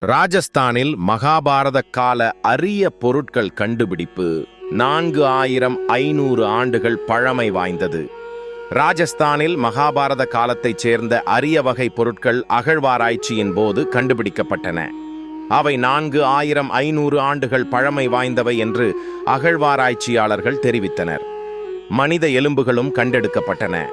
ராஜஸ்தானில் மகாபாரத கால அரிய பொருட்கள் கண்டுபிடிப்பு 4500 ஆண்டுகள் பழமை வாய்ந்தது. ராஜஸ்தானில் மகாபாரத காலத்தைச் சேர்ந்த அரிய வகை பொருட்கள் அகழ்வாராய்ச்சியின் போது கண்டுபிடிக்கப்பட்டன. அவை 4500 ஆண்டுகள் பழமை வாய்ந்தவை என்று அகழ்வாராய்ச்சியாளர்கள் தெரிவித்தனர். மனித எலும்புகளும் கண்டெடுக்கப்பட்டன.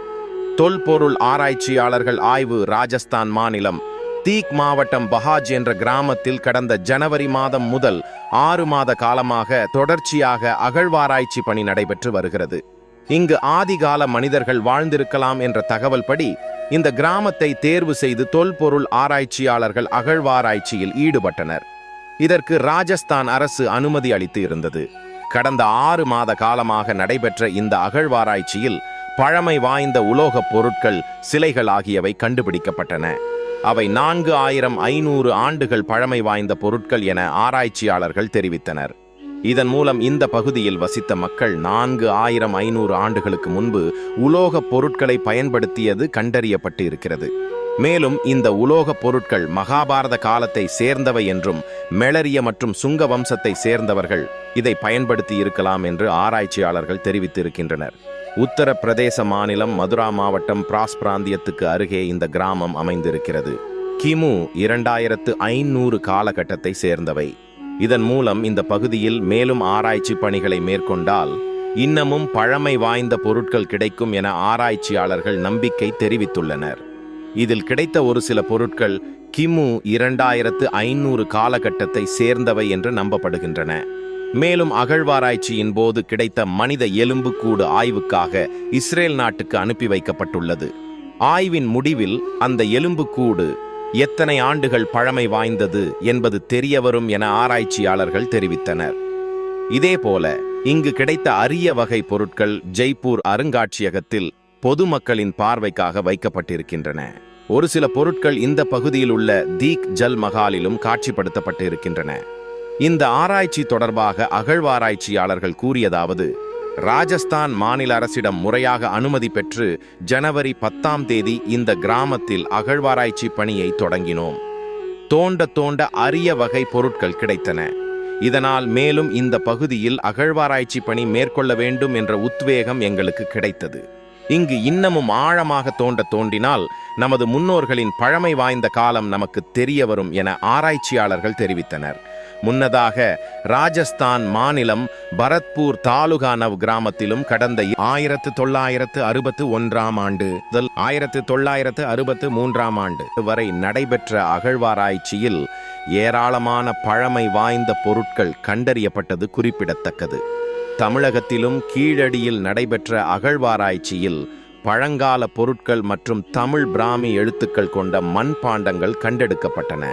தொல்பொருள் ஆராய்ச்சியாளர்கள் ஆய்வு ராஜஸ்தான் மாநிலம் தீக் மாவட்டம் பஹாஜ் என்ற கிராமத்தில் கடந்த ஜனவரி மாதம் முதல் 6 மாத காலமாக தொடர்ச்சியாக அகழ்வாராய்ச்சி பணி நடைபெற்று வருகிறது. இங்கு ஆதிகால மனிதர்கள் வாழ்ந்திருக்கலாம் என்ற தகவல் படி இந்த கிராமத்தை தேர்வு செய்து தொல்பொருள் ஆராய்ச்சியாளர்கள் அகழ்வாராய்ச்சியில் ஈடுபட்டனர். இதற்கு ராஜஸ்தான் அரசு அனுமதி அளித்து இருந்தது. கடந்த 6 மாத காலமாக நடைபெற்ற இந்த அகழ்வாராய்ச்சியில் பழமை வாய்ந்த உலோகப் பொருட்கள், சிலைகள் ஆகியவை கண்டுபிடிக்கப்பட்டன. அவை 4500 ஆண்டுகள் பழமை வாய்ந்த பொருட்கள் என ஆராய்ச்சியாளர்கள் தெரிவித்தனர். இதன் மூலம் இந்த பகுதியில் வசித்த மக்கள் 4500 ஆண்டுகளுக்கு முன்பு உலோகப் பொருட்களை பயன்படுத்தியது கண்டறியப்பட்டு இருக்கிறது. மேலும் இந்த உலோகப் பொருட்கள் மகாபாரத காலத்தை சேர்ந்தவை என்றும் மெளரிய மற்றும் சுங்க வம்சத்தை சேர்ந்தவர்கள் இதை பயன்படுத்தி இருக்கலாம் என்று ஆராய்ச்சியாளர்கள் தெரிவித்திருக்கின்றனர். உத்தரப்பிரதேச மாநிலம் மதுரா மாவட்டம் பிராஸ் பிராந்தியத்துக்கு அருகே இந்த கிராமம் அமைந்திருக்கிறது. கிமு 2500 காலகட்டத்தை சேர்ந்தவை. இதன் மூலம் இந்த பகுதியில் மேலும் ஆராய்ச்சி பணிகளை மேற்கொண்டால் இன்னமும் பழமை வாய்ந்த பொருட்கள் கிடைக்கும் என ஆராய்ச்சியாளர்கள் நம்பிக்கை தெரிவித்துள்ளனர். இதில் கிடைத்த ஒரு சில பொருட்கள் கிமு 2500 காலகட்டத்தை சேர்ந்தவை என்று நம்பப்படுகின்றன. மேலும் அகழ்வாராய்ச்சியின் போது கிடைத்த மனித எலும்புக்கூடு ஆய்வுக்காக இஸ்ரேல் நாட்டுக்கு அனுப்பி வைக்கப்பட்டுள்ளது. ஆய்வின் முடிவில் அந்த எலும்புக்கூடு எத்தனை ஆண்டுகள் பழமை வாய்ந்தது என்பது தெரியவரும் என ஆராய்ச்சியாளர்கள் தெரிவித்தனர். இதேபோல இங்கு கிடைத்த அரிய வகை பொருட்கள் ஜெய்ப்பூர் அருங்காட்சியகத்தில் பொதுமக்களின் பார்வைக்காக வைக்கப்பட்டிருக்கின்றன. ஒரு சில பொருட்கள் இந்த பகுதியில் உள்ள தீக் ஜல் மஹாலிலும் காட்சிப்படுத்தப்பட்டு இருக்கின்றன. இந்த ஆராய்ச்சி தொடர்பாக அகழ்வாராய்ச்சியாளர்கள் கூறியதாவது: ராஜஸ்தான் மாநில அரசிடம் முறையாக அனுமதி பெற்று ஜனவரி 10ஆம் தேதி இந்த கிராமத்தில் அகழ்வாராய்ச்சி பணியை தொடங்கினோம். தோண்ட அரிய வகை பொருட்கள் கிடைத்தன. இதனால் மேலும் இந்த பகுதியில் அகழ்வாராய்ச்சி பணி மேற்கொள்ள வேண்டும் என்ற உத்வேகம் எங்களுக்கு கிடைத்தது. இங்கு இன்னமும் ஆழமாக தோண்டினால் நமது முன்னோர்களின் பழமை வாய்ந்த காலம் நமக்கு தெரிய வரும் என ஆராய்ச்சியாளர்கள் தெரிவித்தனர். முன்னதாக ராஜஸ்தான் மாநிலம் பரத்பூர் தாலுகா நவ் கிராமத்திலும் கடந்த 1961ஆம் ஆண்டு முதல் 1963ஆம் ஆண்டு வரை நடைபெற்ற அகழ்வாராய்ச்சியில் ஏராளமான பழமை வாய்ந்த பொருட்கள் கண்டறியப்பட்டது குறிப்பிடத்தக்கது. தமிழகத்திலும் கீழடியில் நடைபெற்ற அகழ்வாராய்ச்சியில் பழங்கால பொருட்கள் மற்றும் தமிழ் பிராமி எழுத்துக்கள் கொண்ட மண்பாண்டங்கள் கண்டெடுக்கப்பட்டன.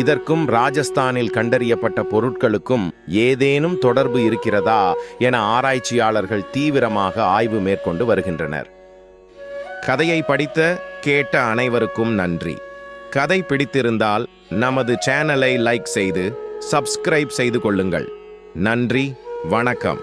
இதற்கும் ராஜஸ்தானில் கண்டறியப்பட்ட பொருட்களுக்கும் ஏதேனும் தொடர்பு இருக்கிறதா என ஆராய்ச்சியாளர்கள் தீவிரமாக ஆய்வு மேற்கொண்டு வருகின்றனர். கதையை படித்த கேட்ட அனைவருக்கும் நன்றி. கதை பிடித்திருந்தால் நமது சேனலை லைக் செய்து சப்ஸ்கிரைப் செய்து கொள்ளுங்கள். நன்றி, வணக்கம்.